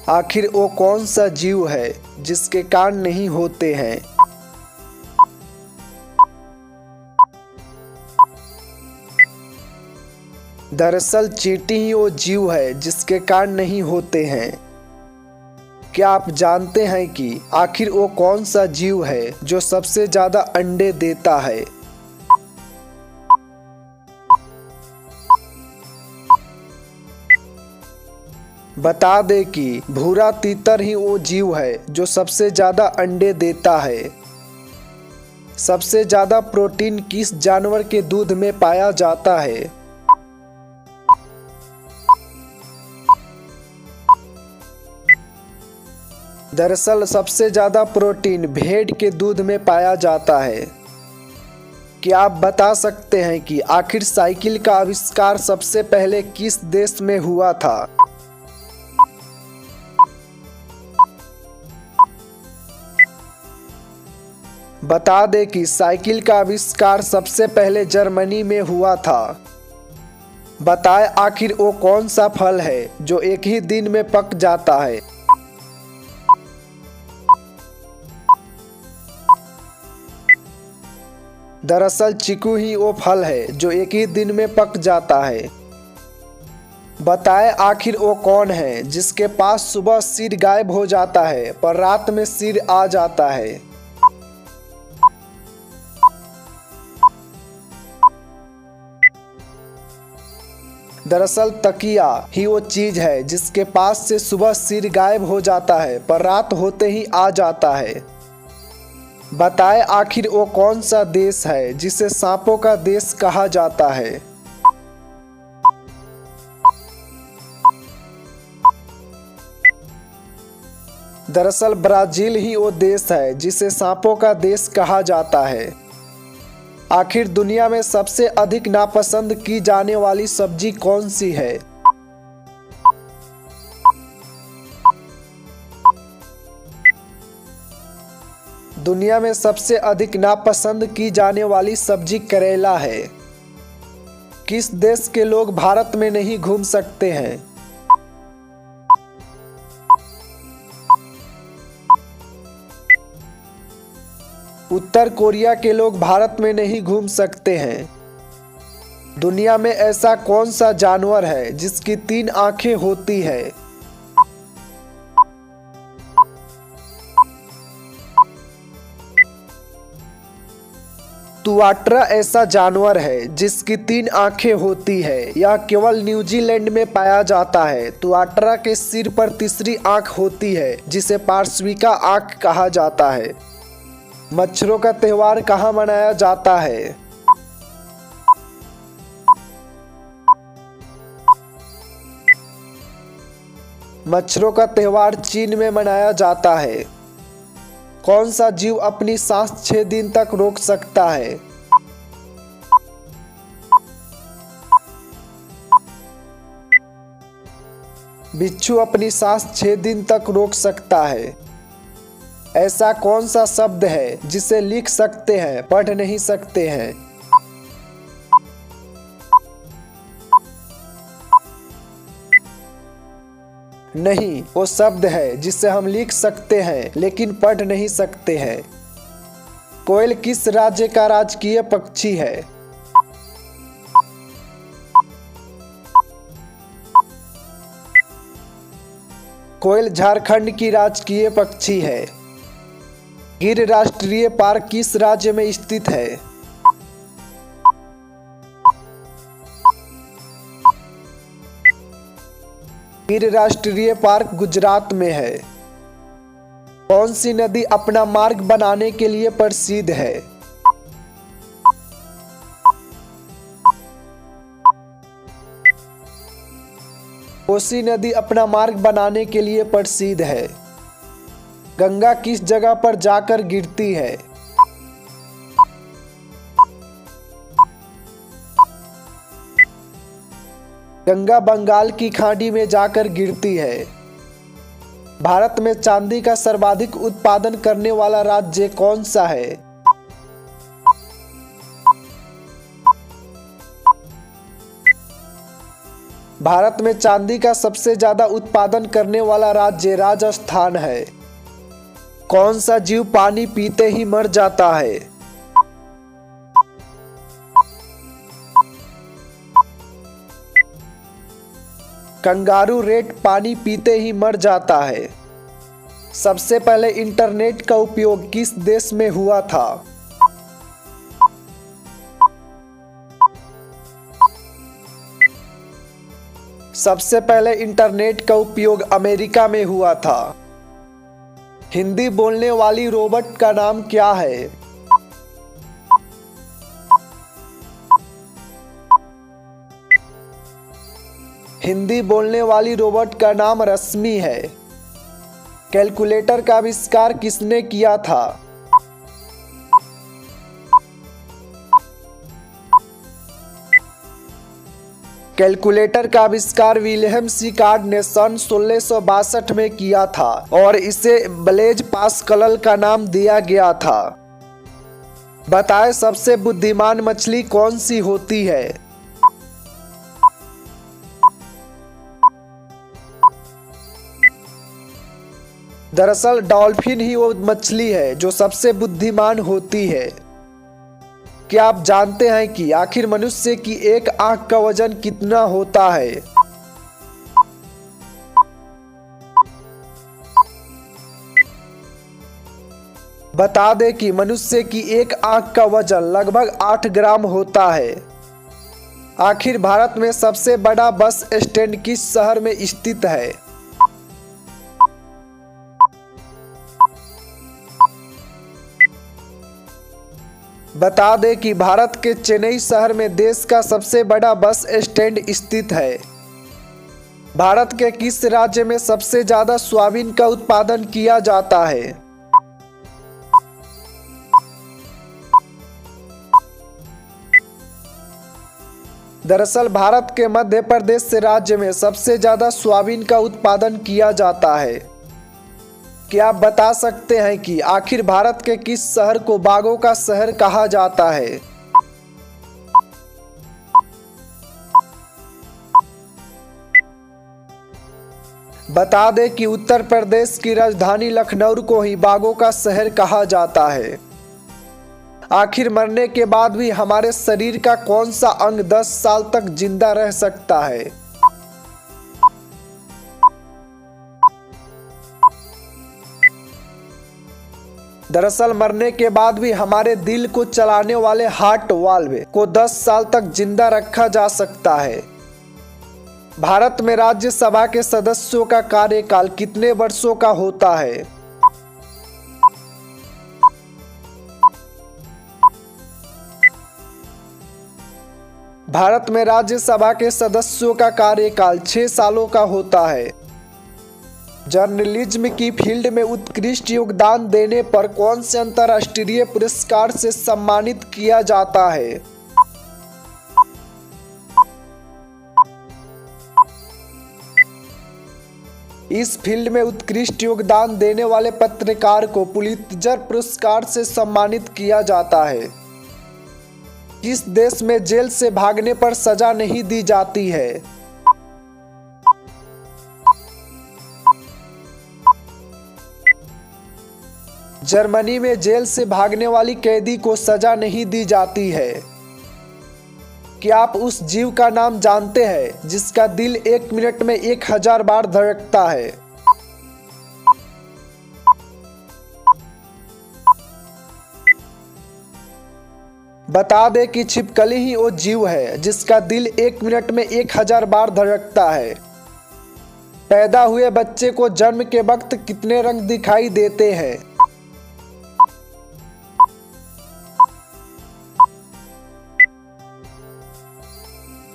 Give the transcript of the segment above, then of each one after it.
आखिर वो कौन सा जीव है जिसके कान नहीं होते हैं? दरअसल चींटी ही वो जीव है जिसके कान नहीं होते हैं। क्या आप जानते हैं कि आखिर वो कौन सा जीव है जो सबसे ज्यादा अंडे देता है? बता दें कि भूरा तीतर ही वो जीव है जो सबसे ज्यादा अंडे देता है। सबसे ज्यादा प्रोटीन किस जानवर के दूध में पाया जाता है? दरअसल सबसे ज्यादा प्रोटीन भेड़ के दूध में पाया जाता है। क्या आप बता सकते हैं कि आखिर साइकिल का आविष्कार सबसे पहले किस देश में हुआ था? बता दें कि साइकिल का आविष्कार सबसे पहले जर्मनी में हुआ था। बताएं आखिर वो कौन सा फल है जो एक ही दिन में पक जाता है? दरअसल चीकू ही वो फल है जो एक ही दिन में पक जाता है। बताएं आखिर वो कौन है जिसके पास सुबह सिर गायब हो जाता है पर रात में सिर आ जाता है? दरअसल तकिया ही वो चीज है जिसके पास से सुबह सिर गायब हो जाता है पर रात होते ही आ जाता है। बताएं आखिर वो कौन सा देश है जिसे सांपों का देश कहा जाता है? दरअसल ब्राजील ही वो देश है जिसे सांपों का देश कहा जाता है। आखिर दुनिया में सबसे अधिक नापसंद की जाने वाली सब्जी कौन सी है? दुनिया में सबसे अधिक नापसंद की जाने वाली सब्जी करेला है। किस देश के लोग भारत में नहीं घूम सकते हैं? उत्तर कोरिया के लोग भारत में नहीं घूम सकते हैं। दुनिया में ऐसा कौन सा जानवर है जिसकी 3 आंखें होती है? तुआट्रा ऐसा जानवर है जिसकी 3 आंखें होती है। यह केवल न्यूजीलैंड में पाया जाता है। तुआट्रा के सिर पर तीसरी आंख होती है जिसे पार्श्विका आंख कहा जाता है। मच्छरों का त्योहार कहाँ मनाया जाता है? मच्छरों का त्योहार चीन में मनाया जाता है। कौन सा जीव अपनी सांस 6 दिन तक रोक सकता है? बिच्छू अपनी सांस 6 दिन तक रोक सकता है। ऐसा कौन सा शब्द है जिसे लिख सकते हैं पढ़ नहीं सकते हैं? नहीं, वो शब्द है जिसे हम लिख सकते हैं लेकिन पढ़ नहीं सकते हैं। कोयल किस राज्य का राजकीय पक्षी है? कोयल झारखंड की राजकीय पक्षी है। गिर राष्ट्रीय पार्क किस राज्य में स्थित है? गिर राष्ट्रीय पार्क गुजरात में है। कौन सी नदी अपना मार्ग बनाने के लिए प्रसिद्ध है? कोसी नदी अपना मार्ग बनाने के लिए प्रसिद्ध है। गंगा किस जगह पर जाकर गिरती है? गंगा बंगाल की खाड़ी में जाकर गिरती है। भारत में चांदी का सर्वाधिक उत्पादन करने वाला राज्य कौन सा है? भारत में चांदी का सबसे ज्यादा उत्पादन करने वाला राज्य राजस्थान है। कौन सा जीव पानी पीते ही मर जाता है? कंगारू रेट पानी पीते ही मर जाता है। सबसे पहले इंटरनेट का उपयोग किस देश में हुआ था? सबसे पहले इंटरनेट का उपयोग अमेरिका में हुआ था। हिंदी बोलने वाली रोबोट का नाम क्या है? हिंदी बोलने वाली रोबोट का नाम रश्मि है। कैलकुलेटर का आविष्कार किसने किया था? कैलकुलेटर का आविष्कार विलियम शिकार्ड ने सन 1662 में किया था और इसे ब्लेज पास्कल का नाम दिया गया था। बताएं सबसे बुद्धिमान मछली कौन सी होती है? दरअसल डॉल्फिन ही वो मछली है जो सबसे बुद्धिमान होती है। क्या आप जानते हैं कि आखिर मनुष्य की एक आंख का वजन कितना होता है? बता दें कि मनुष्य की एक आंख का वजन लगभग 8 ग्राम होता है। आखिर भारत में सबसे बड़ा बस स्टैंड किस शहर में स्थित है? बता दें कि भारत के चेन्नई शहर में देश का सबसे बड़ा बस स्टैंड स्थित है। भारत के किस राज्य में सबसे ज्यादा सोयाबीन का उत्पादन किया जाता है? दरअसल भारत के मध्य प्रदेश राज्य में सबसे ज्यादा सोयाबीन का उत्पादन किया जाता है। क्या आप बता सकते हैं कि आखिर भारत के किस शहर को बागों का शहर कहा जाता है? बता दें कि उत्तर प्रदेश की राजधानी लखनऊ को ही बागों का शहर कहा जाता है। आखिर मरने के बाद भी हमारे शरीर का कौन सा अंग 10 साल तक जिंदा रह सकता है? दरअसल मरने के बाद भी हमारे दिल को चलाने वाले हार्ट वाल्व को 10 साल तक जिंदा रखा जा सकता है। भारत में राज्यसभा के सदस्यों का कार्यकाल कितने वर्षों का होता है? भारत में राज्यसभा के सदस्यों का कार्यकाल 6 सालों का होता है। जर्नलिज्म की फील्ड में उत्कृष्ट योगदान देने पर कौन से अंतर्राष्ट्रीय पुरस्कार से सम्मानित किया जाता है? इस फील्ड में उत्कृष्ट योगदान देने वाले पत्रकार को पुलित्जर पुरस्कार से सम्मानित किया जाता है। किस देश में जेल से भागने पर सजा नहीं दी जाती है? जर्मनी में जेल से भागने वाली कैदी को सजा नहीं दी जाती है। क्या आप उस जीव का नाम जानते हैं जिसका दिल 1 मिनट में 1000 बार धड़कता है? बता दें कि छिपकली ही वो जीव है जिसका दिल 1 मिनट में 1000 बार धड़कता है। पैदा हुए बच्चे को जन्म के वक्त कितने रंग दिखाई देते हैं?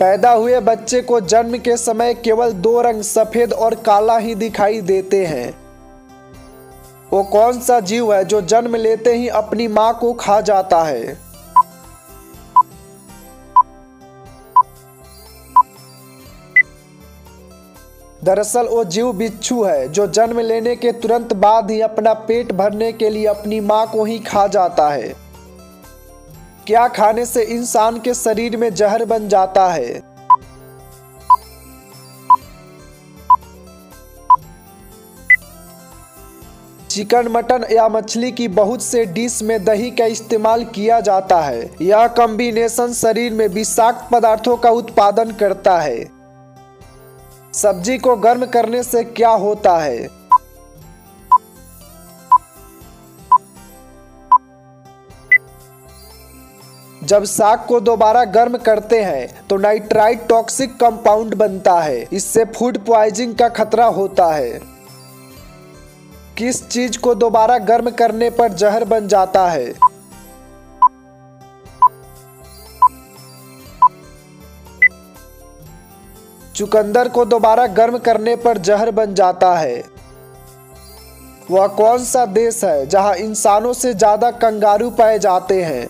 पैदा हुए बच्चे को जन्म के समय केवल 2 रंग सफेद और काला ही दिखाई देते हैं। वो कौन सा जीव है जो जन्म लेते ही अपनी मां को खा जाता है? दरअसल वो जीव बिच्छू है जो जन्म लेने के तुरंत बाद ही अपना पेट भरने के लिए अपनी मां को ही खा जाता है। क्या खाने से इंसान के शरीर में जहर बन जाता है? चिकन, मटन या मछली की बहुत से डिश में दही का इस्तेमाल किया जाता है। यह कॉम्बिनेशन शरीर में विषाक्त पदार्थों का उत्पादन करता है। सब्जी को गर्म करने से क्या होता है? जब साग को दोबारा गर्म करते हैं तो नाइट्राइट टॉक्सिक कंपाउंड बनता है। इससे फूड पॉइजनिंग का खतरा होता है। किस चीज को दोबारा गर्म करने पर जहर बन जाता है? चुकंदर को दोबारा गर्म करने पर जहर बन जाता है। वह कौन सा देश है जहां इंसानों से ज्यादा कंगारू पाए जाते हैं?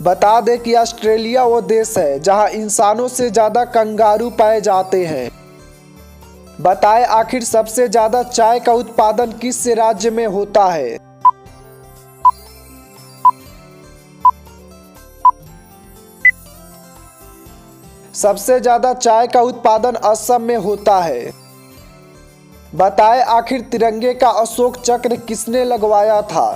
बता दें कि ऑस्ट्रेलिया वो देश है जहां इंसानों से ज्यादा कंगारू पाए जाते हैं। बताएं आखिर सबसे ज्यादा चाय का उत्पादन किस राज्य में होता है? सबसे ज्यादा चाय का उत्पादन असम में होता है। बताएं आखिर तिरंगे का अशोक चक्र किसने लगवाया था?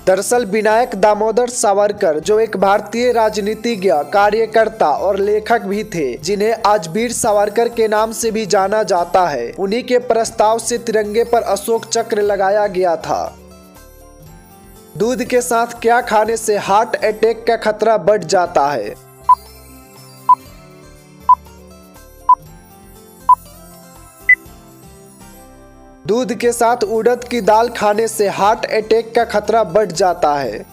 दरअसल विनायक दामोदर सावरकर जो एक भारतीय राजनीतिज्ञ, कार्यकर्ता और लेखक भी थे, जिन्हें आज वीर सावरकर के नाम से भी जाना जाता है, उन्हीं के प्रस्ताव से तिरंगे पर अशोक चक्र लगाया गया था। दूध के साथ क्या खाने से हार्ट अटैक का खतरा बढ़ जाता है? दूध के साथ उड़द की दाल खाने से हार्ट अटैक का खतरा बढ़ जाता है।